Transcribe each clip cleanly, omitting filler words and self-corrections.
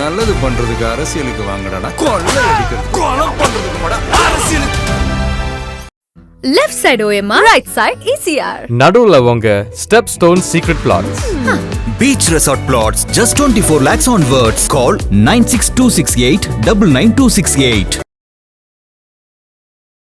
நல்லது பண்றதுக்கு அரசியலுக்கு வாங்கடா, கொள்ளை அடிக்கிறது கொலை பண்றதுக்கு மாடா அரசியலுக்கு. Left side OMR, right side ECR. நடுவுல உங்க step stone secret plots. Beach Resort Plots, just 24 lakhs onwards. Call 9626899268.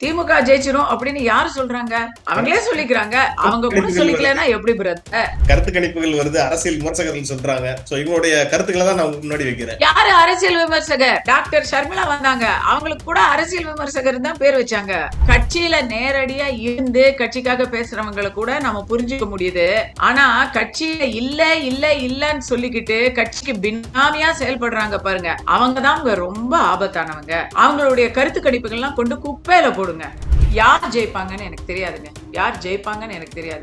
DMK ஜெயிச்சிரும் அப்படின்னு யாரு சொல்றாங்க? அவங்களே சொல்லிக்கிறாங்க. அவங்க கூட சொல்லிக்கலன்னா எப்படி பிரதர்? கருத்து கணிப்புகள் வருது, அரசியல் விமர்சகர்கள் சொல்றாங்க. சோ இவங்களுடைய கருத்துக்களை தான் நான் முன்னாடி வைக்கிறேன். யாரு அரசியல் விமர்சகர்? டாக்டர் ஷர்மிளா வந்தாங்க, அவங்களுக்கு கூட அரசியல் விமர்சகர் தான் பேர் வச்சாங்க. கட்சியில நேரடியா இருந்து கட்சிக்காக பேசுறவங்களை கூட நம்ம புரிஞ்சுக்க முடியுது. ஆனா கட்சியில இல்லன்னு சொல்லிக்கிட்டு கட்சிக்கு பின்னாமியா செயல்படுறாங்க பாருங்க, அவங்கதான் ரொம்ப ஆபத்தானவங்க. அவங்களுடைய கருத்து கணிப்புகள்லாம் கொண்டு குப்பையில போடுங்க. யார் ஜெயிப்பாங்கன்னு எனக்கு தெரியாதுங்க, யார் ஜெயிப்பாங்கன்னு எனக்கு தெரியாது.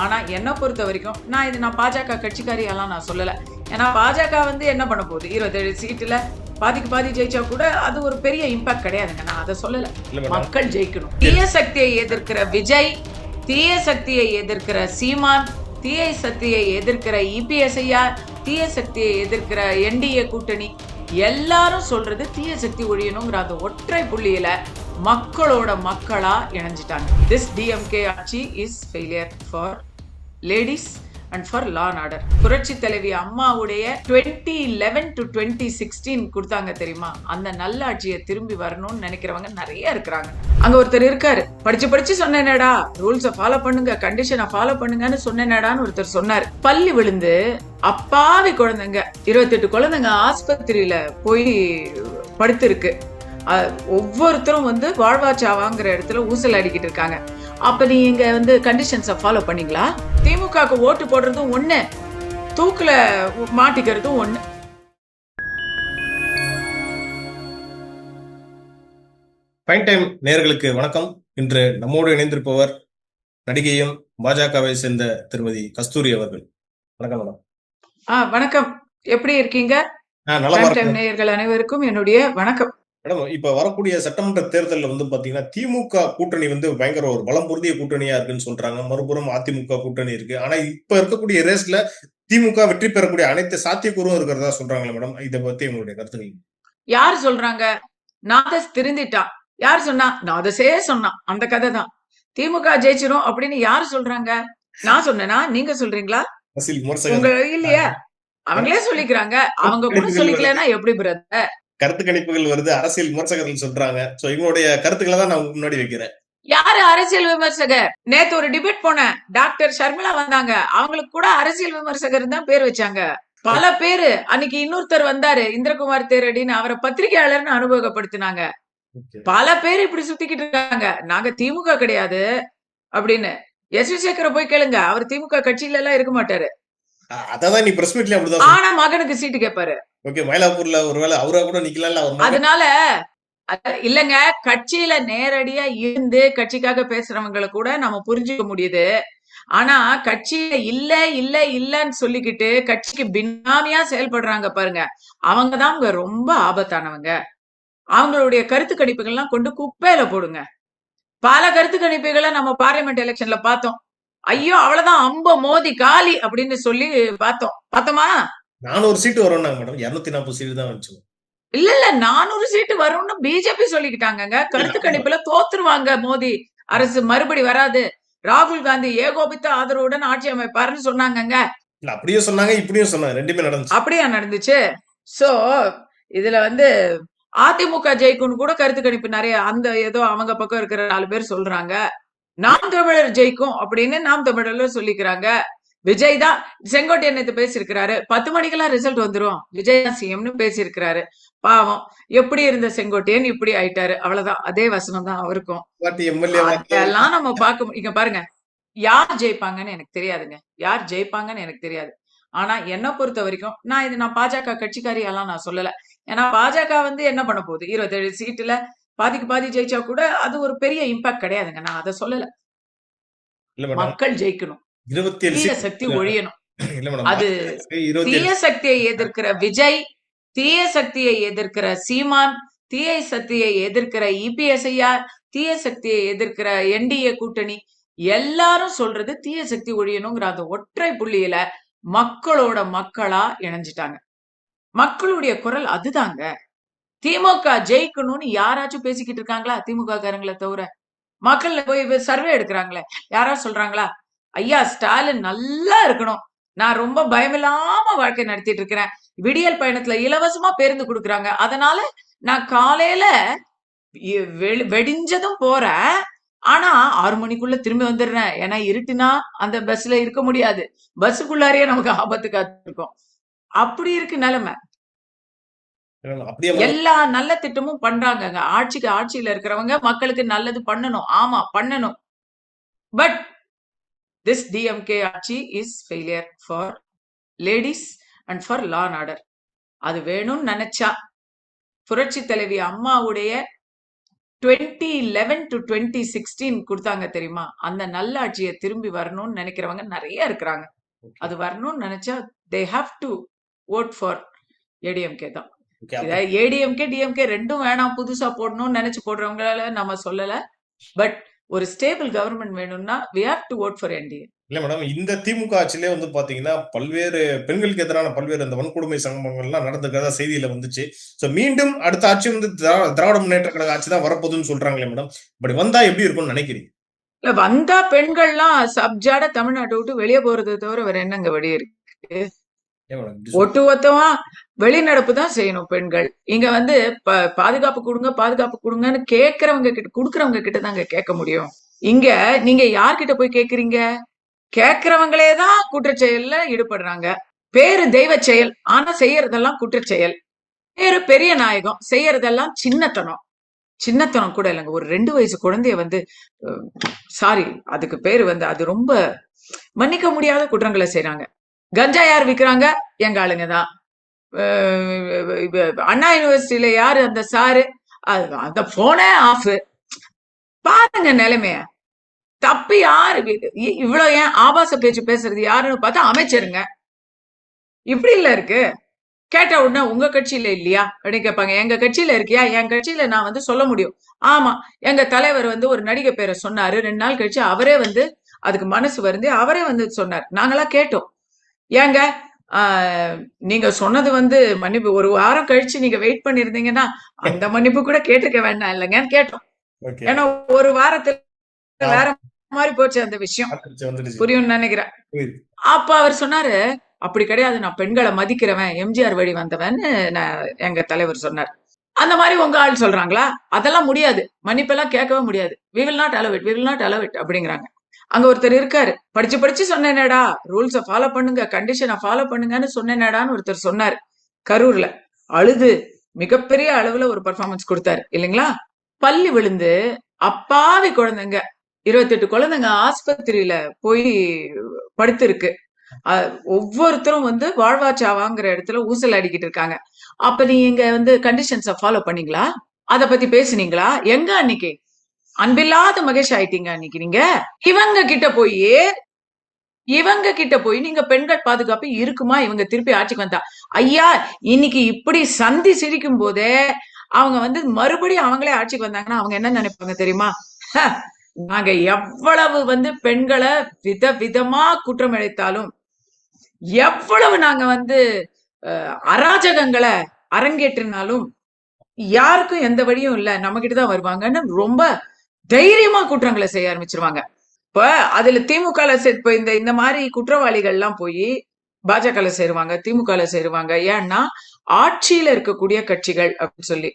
ஆனா என்ன பொறுத்த வரைக்கும் நான் பாஜக கட்சிக்காரியெல்லாம் நான் சொல்லல. ஏன்னா பாஜக என்ன பண்ண போகுது? 27 சீட்டுல பாதிக்கு பாதி ஜெயிச்சா கூட அது ஒரு பெரிய இம்பாக்ட் கிடையாதுங்க. நான் அதை சொல்லல. மக்கள் ஜெயிக்கணும். தீய சக்தியை எதிர்க்கிற விஜய், தீய சக்தியை எதிர்க்கிற சீமான், தீய சக்தியை எதிர்க்கிற இபிஎஸ் ஐயா, தீய சக்தியை எதிர்க்கிற என்டிஏ கூட்டணி எல்லாரும் சொல்றது தீய சக்தி ஒழியணுங்கிற அந்த ஒற்றை புள்ளியில மக்களோட மக்களா இணைஞ்சிட்டாங்க. This DMK ஆட்சி is failure for ladies and for law and order. புரட்சி தலைவி அம்மாவுடைய 2011 to 2016 கொடுத்தாங்க தெரியுமா, அந்த நல்ல ஆட்சியை திரும்பி வரணும்னு நினைக்கிறவங்க நிறைய இருக்கிறாங்க. அங்க ஒருத்தர் இருக்காரு, படிச்சு சொன்னேனடா, ரூல்ஸை ஃபாலோ பண்ணுங்க, கண்டிஷனை ஃபாலோ பண்ணுங்கன்னு சொன்னேனடான்னு ஒருத்தர் சொன்னாரு. பள்ளி விழுந்து அப்பாவி குழந்தைங்க 28 குழந்தைங்க ஆஸ்பத்திரியில போய் படுத்திருக்கு. ஒவ்வொருத்தரும் வாழ்வாச்சாவாங்கிற இடத்துல ஊசல் அடிக்கிட்டு இருக்காங்க. அப்ப நீங்க கண்டிஷன்ஸை ஃபாலோ பண்ணீங்களா? திமுகக்கு ஓட்டு போடுறதும் ஒண்ணு, தூக்குல மாட்டிக்கிறதும் ஒண்ணு. ஃபைன் டைம் நேயர்களுக்கு வணக்கம். இன்று நம்மோடு இணைந்திருப்பவர் நடிகையும் பாஜகவை சேர்ந்த திருமதி கஸ்தூரி அவர்கள். வணக்கம் மேடம். வணக்கம், எப்படி இருக்கீங்க? நேயர்கள் அனைவருக்கும் என்னுடைய வணக்கம். மேடம், இப்ப வரக்கூடிய சட்டமன்ற தேர்தலில் பாத்தீங்கன்னா திமுக கூட்டணி பயங்கர ஒரு பலம் பொருந்திய கூட்டணியா இருக்குன்னு சொல்றாங்க. மறுபுறம் அதிமுக கூட்டணி இருக்கு. ஆனா இப்ப இருக்கக்கூடிய ரேஸ்ல திமுக வெற்றி பெறக்கூடிய அனைத்து சாத்தியக்கூறும் இருக்கிறதா சொல்றாங்களே மேடம், இதை பத்தி உங்களுடைய கருத்து நீங்க? யார் சொல்றாங்க? நாதஸ் திருந்திட்டான். யார் சொன்னா? நாதஸே சொன்னான். அந்த கதை தான். திமுக ஜெயிச்சிரும் அப்படின்னு யாரு சொல்றாங்க? நான் சொன்னேனா, நீங்க சொல்றீங்களா? உங்க இல்லையா, அவங்களே சொல்லிக்கிறாங்க. அவங்க கூட சொல்லிக்கலன்னா எப்படி பிரதர்? கருத்து கணிப்புகள் வருது, அரசியல் விமர்சகர்கள் சொல்றாங்க. சோ இவங்களுடைய கருத்துக்களை தான் நான் முன்னாடி வைக்கிறேன். யாரு அரசியல் விமர்சகர்? நேத்து ஒரு டிபேட் போனேன், டாக்டர் ஷர்மிளா வந்தாங்க, அவங்களுக்கு கூட அரசியல் விமர்சகர் தான் பேர் வச்சாங்க. பல பேரு. அன்னைக்கு இன்னொருத்தர் வந்தாரு, இந்திரகுமார் தேரடின்னு, அவரை பத்திரிகையாளர்னு அனுபவப்படுத்தினாங்க. பல பேர் இப்படி சுத்திக்கிட்டு இருக்காங்க, நாங்க திமுக கிடையாது அப்படின்னு. எஸ் வி சேகரை போய் கேளுங்க, அவர் திமுக கட்சியில எல்லாம் இருக்க மாட்டாரு. அதான் நீ பிரஸ் மீட்ல அப்படிதான். ஆனா மகனுக்கு சீட்டு கேட்பாரு. ஓகே, மயிலாப்பூர்ல ஒருவேளை அவரா கூட நிக்கலாம். அதனால இல்லங்க, கட்சியில நேரடியா இருந்து கட்சிக்காக பேசுறவங்களை கூட நம்ம புரிஞ்சுக்க முடியுது. ஆனா கட்சியில இல்லன்னு சொல்லிக்கிட்டு கட்சிக்கு பின்னாமியா செயல்படுறாங்க பாருங்க, அவங்கதான் ரொம்ப ஆபத்தானவங்க. அவங்களுடைய கருத்து கணிப்புகள்லாம் கொண்டு குப்பையில போடுங்க. பல கருத்து கணிப்புகளை நம்ம பார்லிமெண்ட் எலெக்ஷன்ல பார்த்தோம். ஐயோ அவ்வளவுதான், அம்ப மோதி காலி அப்படின்னு சொல்லி பார்த்தோமா? 400 சீட்டு வரும்னா மேடம், 240 சீட்டு தான் வந்துச்சு. இல்ல 400 சீட்டு வரும்னு பிஜேபி சொல்லிக்கிட்டாங்க. கருத்து கணிப்புல தோத்துருவாங்க, மோடி அரசு மறுபடி வராது, ராகுல் காந்தி ஏகோபித்த ஆதரவுடன் ஆட்சி அமைப்பாருன்னு சொன்னாங்க. அப்படியே சொன்னாங்க, இப்படியும் சொன்னாங்க, ரெண்டுமே நடந்துச்சு. அப்படியா நடந்துச்சு? சோ இதுல அதிமுக ஜெயிக்கும்னு கூட கருத்து கணிப்பு நிறைய அந்த ஏதோ அவங்க பக்கம் இருக்கிற 4 பேர் சொல்றாங்க. நாம் தமிழர் ஜெயிக்கும் அப்படின்னு நாம் தமிழர்ல சொல்லிக்கிறாங்க. விஜய் தான் செங்கோட்டையன் நேத்து பேசியிருக்கிறாரு, 10 மணிக்கெல்லாம் ரிசல்ட் வந்துரும், விஜய் தான் சிஎம்னு பேசியிருக்கிறாரு. பாவம், எப்படி இருந்த செங்கோட்டையன் இப்படி ஆயிட்டாரு, அவ்வளவுதான். அதே வசனம் தான் அவருக்கும். எல்லாம் நம்ம பார்க்க இங்க பாருங்க. யார் ஜெயிப்பாங்கன்னு எனக்கு தெரியாதுங்க, யார் ஜெயிப்பாங்கன்னு எனக்கு தெரியாது. ஆனா என்ன பொறுத்த வரைக்கும் நான் பாஜக கட்சிக்காரியெல்லாம் நான் சொல்லல. ஏன்னா பாஜக என்ன பண்ண போகுது? 27 சீட்டுல பாதிக்கு பாதி ஜெயிச்சா கூட அது ஒரு பெரிய இம்பாக்ட் கிடையாதுங்க. நான் அதை சொல்லல. மக்கள் ஜெயிக்கணும், தீய சக்தி ஒழியணும். அது தீய சக்தியை எதிர்க்கிற விஜய், தீய சக்தியை எதிர்க்கிற சீமான், தீய சக்தியை எதிர்க்கிற இபிஎஸ் ஐயா, தீய சக்தியை எதிர்க்கிற என்டிஏ கூட்டணி எல்லாரும் சொல்றது தீய சக்தி ஒழியணுங்கிற அந்த ஒற்றை புள்ளியில மக்களோட மக்களா இணைஞ்சிட்டாங்க. மக்களுடைய குரல் அதுதாங்க. திமுக ஜெயிக்கணும்னு யாராச்சும் பேசிக்கிட்டு இருக்காங்களா? திமுக காரங்களை தவிர மக்கள்ல போய் சர்வே எடுக்கிறாங்களே, யாராவது சொல்றாங்களா? ஐயா ஸ்டாலின் நல்லா இருக்கணும், நான் ரொம்ப பயமில்லாம வாழ்க்கை நடத்திட்டு இருக்கிறேன், விடியல் பயணத்துல இலவசமா பேருந்து கொடுக்குறாங்க, அதனால நான் காலையில வெடிஞ்சதும் போறேன், ஆனா 6 மணிக்குள்ள திரும்பி வந்துடுறேன், ஏன்னா இருட்டுனா அந்த பஸ்ல இருக்க முடியாது, பஸ்ஸுக்குள்ளாரையே நமக்கு ஆபத்து காத்திருக்கும். அப்படி இருக்கு நிலைமை. அப்படியே மேடம் எல்லா நல்ல திட்டமும் பண்றாங்கங்க. ஆட்சியில இருக்கிறவங்க மக்களுக்கு நல்லது பண்ணணும், ஆமா பண்ணணும். பட் திஸ் டிஎம்கே ஆட்சி is failure for ladies and for law and order. அது வேணும்னு நினைச்சா புரட்சி தலைவி அம்மாவுடைய 2011 to 2016 கொடுத்தாங்க தெரியுமா, அந்த நல்ல ஆட்சியை திரும்பி வரணும்னு நினைக்கிறவங்க நிறைய இருக்கிறாங்க. அது வரணும்னு நினைச்சா they have to vote for ADMK தான். ஏடிஎம்கே டிஎம்கே ரெண்டும் வேணாம், புதுசா போடணும்னு நினைச்சு போடுறவங்களால நம்ம சொல்லல. பட் ஒரு ஸ்டேபிள் கவர்மெண்ட் வேணும்னா we have to vote for NDA. இல்ல மேடம், இந்த திமுக ஆட்சியிலே வந்து பாத்தீங்கன்னா பல்வேறு பெண்களுக்கு எதிரான பல்வேறு அந்த வன்கொடுமை சம்பவங்கள்லாம் நடந்துக்கிறதா செய்தியில வந்துச்சு. சோ மீண்டும் அடுத்த ஆட்சி வந்து திராவிட முன்னேற்ற கழக ஆட்சி தான் வரப்போகுதுன்னு சொல்றாங்களே மேடம், இப்படி வந்தா எப்படி இருக்கும்னு நினைக்கிறீங்க? இல்ல வந்தா பெண்கள்லாம் சப்ஜாட தமிழ்நாட்டை விட்டு வெளியே போறது தவிர வேற என்னங்க வழி இருக்கு? ஒட்டுமொத்தமா வெளிநடப்பு தான் செய்யணும் பெண்கள். இங்க வந்து பாதுகாப்பு கொடுங்கன்னு கேட்கறவங்க கிட்ட, குடுக்கறவங்க கிட்ட தாங்க கேட்க முடியும். இங்க நீங்க யார்கிட்ட போய் கேக்குறீங்க? கேட்கறவங்களேதான் குற்றச்செயல்ல ஈடுபடுறாங்க. பேரு தெய்வ செயல், ஆனா செய்யறதெல்லாம் குற்றச்செயல். பேரு பெரிய நாயகம், செய்யறதெல்லாம் சின்னத்தனம் கூட இல்லைங்க. ஒரு 2 வயசு குழந்தைய வந்து சாரி அதுக்கு பேரு வந்து அது ரொம்ப மன்னிக்க முடியாத குற்றங்களை செய்யறாங்க. கஞ்சா யார் விக்கிறாங்க? எங்க ஆளுங்க தான். அண்ணா யூனிவர்சிட்டியில யாரு அந்த சாரு, அந்த போனே ஆஃப். பாருங்க நிலைமைய. தப்பு யாரு? இவ்வளவு ஏன் ஆபாச பேச்சு பேசுறது யாருன்னு பார்த்தா அமைச்சருங்க. இப்படி இல்ல இருக்கு. கேட்ட உடனே உங்க கட்சியில இல்லையா அப்படின்னு கேட்பாங்க. எங்க கட்சியில இருக்கியா? என் கட்சியில நான் வந்து சொல்ல முடியும். ஆமா, எங்க தலைவர் வந்து ஒரு நடிகை பேரை சொன்னாரு, 2 நாள் கழிச்சு அவரே வந்து அதுக்கு மனசு வருது, அவரே வந்து சொன்னார். நாங்களா கேட்டோம், ஏங்க நீங்க சொன்னது வந்து மன்னிப்பு, ஒரு வாரம் கழிச்சு நீங்க வெயிட் பண்ணிருந்தீங்கன்னா அந்த மன்னிப்பு கூட கேட்டுக்க வேண்டாம் இல்லைங்கன்னு கேட்டோம். ஏன்னா ஒரு வாரத்துல வேற மாதிரி போச்சு அந்த விஷயம், புரியும்னு நினைக்கிறேன். அப்ப அவர் சொன்னாரு, அப்படி கிடையாது, நான் பெண்களை மதிக்கிறவன், எம்ஜிஆர் வழி வந்தவன்னு எங்க தலைவர் சொன்னார். அந்த மாதிரி உங்க ஆள் சொல்றாங்களா? அதெல்லாம் முடியாது, மன்னிப்பெல்லாம் கேட்கவே முடியாது. we will not allow it அப்படிங்கிறாங்க. அங்க ஒருத்தர் இருக்காரு, படிச்சு சொன்னேனேடா, ரூல்ஸ ஃபாலோ பண்ணுங்க, கண்டிஷனை ஃபாலோ பண்ணுங்கன்னு சொன்னேனேடான்னு ஒருத்தர் சொன்னாரு. கரூர்ல அழுது மிகப்பெரிய அளவுல ஒரு பெர்ஃபார்மன்ஸ் கொடுத்தாரு இல்லைங்களா? பள்ளி விழுந்து அப்பாவி குழந்தைங்க 28 குழந்தைங்க ஆஸ்பத்திரியில போய் படுத்திருக்கு. ஒவ்வொருத்தரும் வந்து வாழ்வாச்சாவாங்கிற இடத்துல ஊசல் அடிக்கிட்டு இருக்காங்க. அப்ப நீங்க வந்து கண்டிஷன்ஸ ஃபாலோ பண்ணீங்களா? அத பத்தி பேசுனீங்களா? எங்க அன்னைக்கு அன்பில்லாத மகேஷ் ஆயிட்டீங்க அன்னைக்கு நீங்க. இவங்க கிட்ட போய் நீங்க பெண்கள் பாதுகாப்பு இருக்குமா? இவங்க திருப்பி ஆட்சிக்கு வந்தா, ஐயா இன்னைக்கு இப்படி சந்தி சிரிக்கும் போதே அவங்க வந்து மறுபடியும் அவங்களே ஆட்சிக்கு வந்தாங்கன்னா அவங்க என்ன நினைப்பாங்க தெரியுமா? நாங்க எவ்வளவு வந்து பெண்களை விதமா குற்றம் இழைத்தாலும், எவ்வளவு நாங்க வந்து அராஜகங்களை அரங்கேற்றினாலும் யாருக்கும் எந்த வழியும் இல்ல, நம்ம கிட்டதான் வருவாங்கன்னு ரொம்ப தைரியமா குற்றங்களை செய்ய ஆரம்பிச்சிருவாங்க. இப்ப அதுல திமுக இந்த மாதிரி குற்றவாளிகள் எல்லாம் போய் பாஜக சேருவாங்க, திமுக சேருவாங்க. ஏன்னா ஆட்சியில இருக்கக்கூடிய கட்சிகள் அப்படின்னு சொல்லி,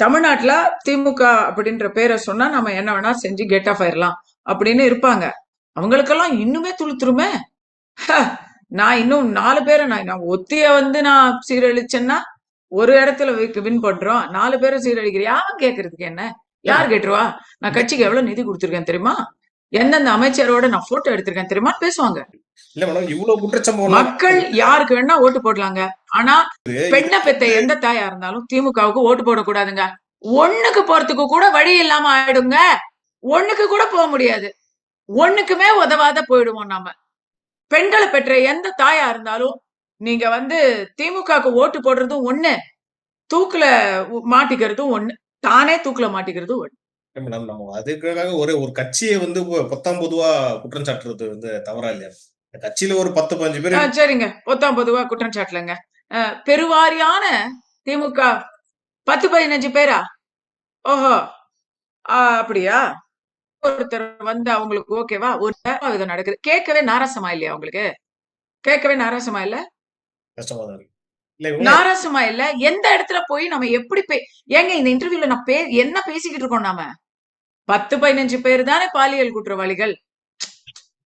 தமிழ்நாட்டுல திமுக அப்படின்ற பேரை சொன்னா நம்ம என்ன வேணா செஞ்சு கெட் ஆஃப் ஆயிரலாம் அப்படின்னு இருப்பாங்க. அவங்களுக்கெல்லாம் இன்னுமே துளுத்துருமே. நான் இன்னும் 4 பேரை நான் ஒத்திய வந்து நான் சீரழிச்சேன்னா ஒரு இடத்துல வின் பண்றோம், 4 பேரை சீரழிக்கிறேன், யாரும் கேட்கறதுக்கு என்ன? யார் கேட்டுருவா? நான் கட்சிக்கு எவ்வளவு நிதி கொடுத்திருக்கேன் தெரியுமா, எந்தெந்த அமைச்சரோட நான் போட்டோ எடுத்திருக்கேன் தெரியுமா பேசுவாங்க. மக்கள் யாருக்கு வேணா ஓட்டு போடலாங்க, ஆனா பெண்ணை பெத்த எந்த தாயா இருந்தாலும் திமுகவுக்கு ஓட்டு போடக்கூடாதுங்க. 1க்கு போறதுக்கு கூட வழி இல்லாம ஆயிடுங்க. 1க்கு கூட போக முடியாது, 1க்குமே உதவாத போயிடுவோம் நாம. பெண்களை பெற்ற எந்த தாயா இருந்தாலும் நீங்க வந்து திமுகவுக்கு ஓட்டு போடுறதும் 1, தூக்குல மாட்டிக்கிறதும் 1, தானே தூக்குல மாட்டிக்கிறதும் 1. மேடம், நம்ம அதுக்காக ஒரு கட்சியை வந்து பொதுவா குற்றம் சாட்டுறது வந்து தவறா இல்லையா? கட்சியில ஒரு 10-15 பேர் சரிங்க, பொதுவா குற்றம் சாட்டலங்க. பெருவாரியான திமுக 10-15 பேரா? ஓஹோ, அப்படியா? ஒருத்தர் வந்து அவங்களுக்கு ஓகேவா? ஒரு விதம் நடக்குது. கேட்கவே நாராசமா இல்லையா உங்களுக்கு? கேட்கவே நாராசமா இல்ல? கஷ்டமா தான் இருக்கு. இல்ல இவங்க நாராசமா இல்ல? எந்த இடத்துல போய் நம்ம எப்படி ஏங்க இந்த இன்டர்வியூல நான் என்ன பேசிக்கிட்டு இருக்கோம் நாம? 10-15 பேர் தானே பாலியல் குற்றவாளிகள்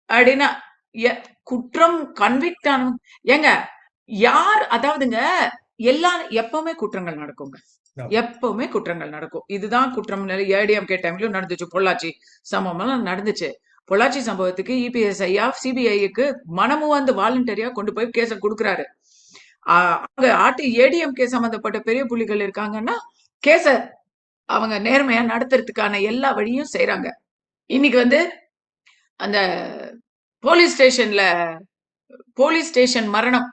அப்படின்னா குற்றம் கன்விக்ட் ஆன ஏங்க யார் அதாவதுங்க எப்பவுமே குற்றங்கள் நடக்குங்க. எப்பவுமே குற்றங்கள் நடக்கும். இதுதான் குற்றம். ஏடிஎம்கே டைம்லயும் நடந்துச்சு. பொள்ளாச்சி சம்பவம் எல்லாம் நடந்துச்சு. பொள்ளாச்சி சம்பவத்துக்கு இபிஎஸ் ஐயா சிபிஐக்கு மனமும் வந்து வாலண்டரியா கொண்டு போய் கேஸ கொடுக்குறாரு. அங்க ஏடிஎம்கே சம்பந்தப்பட்ட பெரிய புள்ளிகள் இருக்காங்கன்னா கேஸ அவங்க நேர்மையா நடத்துறதுக்கான எல்லா வழியும் செய்யறாங்க. இன்னைக்கு வந்து அந்த போலீஸ் ஸ்டேஷன் மரணம்,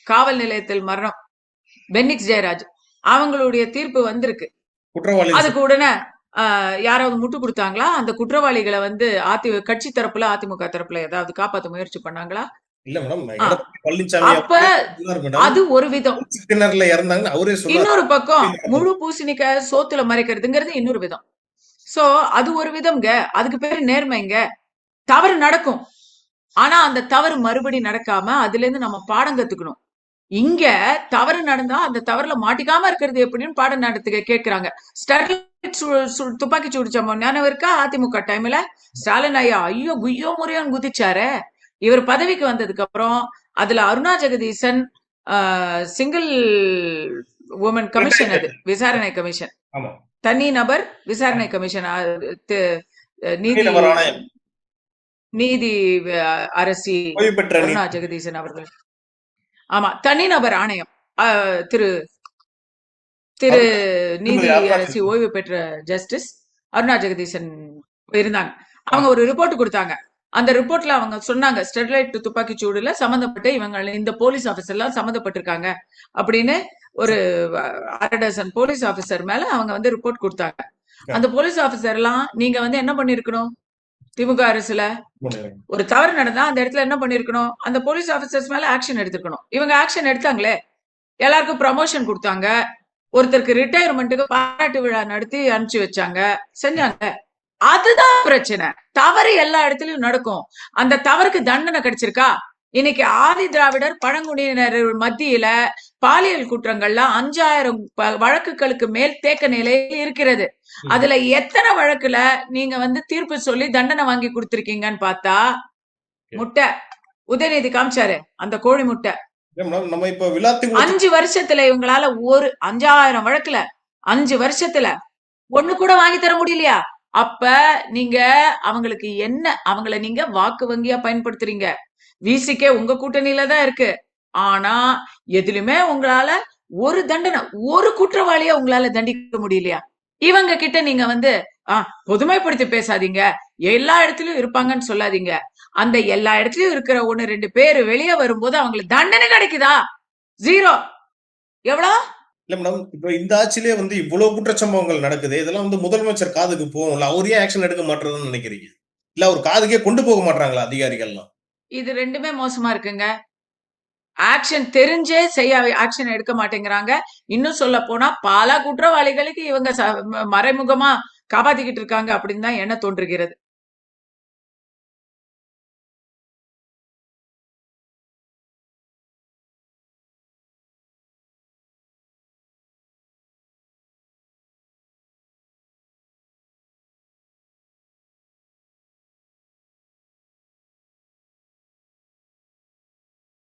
காவல் நிலையத்தில் மரணம், பென்னிக்ஸ் ஜெயராஜ் அவங்களுடைய தீர்ப்பு வந்திருக்கு. அதுக்கு உடனே யாராவது முட்டு கொடுத்தாங்களா? அந்த குற்றவாளிகளை வந்து கட்சி தரப்புல அதிமுக தரப்புல ஏதாவது காப்பாற்ற முயற்சி பண்ணாங்களா? இல்ல மேடம், பழனிசாமி அப்ப அது ஒரு விதம். இன்னொரு பக்கம் முழு பூசணிக்காய் சோத்துல மறைக்கிறதுங்கிறது இன்னொரு விதம். சோ அது ஒரு விதம்ங்க. அதுக்கு பேரு நேர்மைங்க. தவறு நடக்கும், ஆனா அந்த தவறு மறுபடி நடக்காம அதுல இருந்து நம்ம பாடம் கத்துக்கணும். இங்க தவறு நடந்தா அந்த தவறுல மாட்டிக்காம இருக்கிறது எப்படின்னு பாடம் நடத்துக்க கேட்கிறாங்க. ஸ்டெர்லைட் துப்பாக்கி சூடு சம்பவம் ஞானம் இருக்கா? அதிமுக டைம்ல ஸ்டாலின் ஐயா ஐயோ குய்யோ முறையோன்னு குதிச்சாரு. இவர் பதவிக்கு வந்ததுக்கு அப்புறம் அதுல Aruna Jagadeesan single woman commission, அது விசாரணை கமிஷன், தனி நபர் விசாரணை கமிஷன், நீதி அரசி அருணா ஜெகதீசன் அவர்கள். ஆமா, தனிநபர் ஆணையம். திரு நீதி அரசி ஓய்வு பெற்ற ஜஸ்டிஸ் அருணா ஜெகதீசன் இருந்தாங்க. அவங்க ஒரு ரிப்போர்ட் கொடுத்தாங்க. அந்த ரிப்போர்ட்ல அவங்க சொன்னாங்க ஸ்டெர்லைட் துப்பாக்கி சூடுல சம்பந்தப்பட்ட இவங்க இந்த போலீஸ் ஆபீசர் எல்லாம் சம்பந்தப்பட்டிருக்காங்க அப்படின்னு. ஒரு 1/2 டசன் போலீஸ் ஆபீசர் மேல அவங்க வந்து ரிப்போர்ட் கொடுத்தாங்க. அந்த போலீஸ் ஆபீசர் எல்லாம் நீங்க வந்து என்ன பண்ணிருக்கணும்? திமுக அரசுல ஒரு தவறு நடந்தா அந்த இடத்துல என்ன பண்ணிருக்கணும்? அந்த போலீஸ் ஆபீசர்ஸ் மேல ஆக்ஷன் எடுத்துக்கணும். இவங்க ஆக்ஷன் எடுத்தாங்களே, எல்லாருக்கும் ப்ரமோஷன் கொடுத்தாங்க, ஒருத்தருக்கு ரிட்டையர்மெண்ட்டுக்கு பாராட்டு விழா நடத்தி அனுப்பிச்சு வச்சாங்க, செஞ்சாங்க. அதுதான் பிரச்சனை. தவறு எல்லா இடத்துலயும் நடக்கும். அந்த தவறுக்கு தண்டனை கிடைச்சிருக்கா? இன்னைக்கு ஆதி திராவிடர் பழங்குடியினர் மத்தியில பாலியல் குற்றங்கள்ல 5000 வழக்குகளுக்கு மேல் தேக்க நிலையில் இருக்கிறது. அதுல எத்தனை வழக்குல நீங்க வந்து தீர்ப்பு சொல்லி தண்டனை வாங்கி கொடுத்திருக்கீங்கன்னு பார்த்தா முட்டை உதயநிதி காமிச்சாரு, அந்த கோழி முட்டை. 5 வருஷத்துல இவங்களால ஒரு 5000 வழக்குல 5 வருஷத்துல ஒண்ணு கூட வாங்கி தர முடியலையா? அப்ப நீங்க அவங்களுக்கு என்ன, அவங்கள நீங்க வாக்கு வங்கியா பயன்படுத்துறீங்க. விசிகே உங்க கூட்டணியில தான் இருக்கு. ஆனா எதுலுமே உங்களால ஒரு தண்டனை, ஒரு குற்றவாளியா உங்களால தண்டிக்க முடியலையா? இவங்க கிட்ட நீங்க வந்து பொதுமைப்படுத்தி பேசாதீங்க, எல்லா இடத்துலயும் இருப்பாங்கன்னு சொல்லாதீங்க. அந்த எல்லா இடத்துலயும் இருக்கிற 1-2 பேரு வெளியே வரும்போது அவங்களுக்கு தண்டனை கிடைக்குதா? 0. எவ்வளவு? இல்ல மேடம், இப்ப இந்த ஆட்சியிலே வந்து இவ்வளவு குற்றச்சம்பவங்கள் நடக்குது. இதெல்லாம் வந்து முதலமைச்சர் காதுக்கு போகும்ல, அவர் ஏன் ஆக்ஷன் எடுக்க மாட்டேறதுன்னு நினைக்கிறீங்க? இல்ல அவர் காதுக்கே கொண்டு போக மாட்டாங்களா அதிகாரிகள்லாம்? இது ரெண்டுமே மோசமா இருக்குங்க. ஆக்ஷன் தெரிஞ்சே ஆக்ஷன் எடுக்க மாட்டேங்கிறாங்க. இன்னும் சொல்ல போனா பல குற்றவாளிகளுக்கு இவங்க மறைமுகமா காப்பாத்திக்கிட்டு இருக்காங்க அப்படின்னு தான் என்ன தோன்றுகிறது.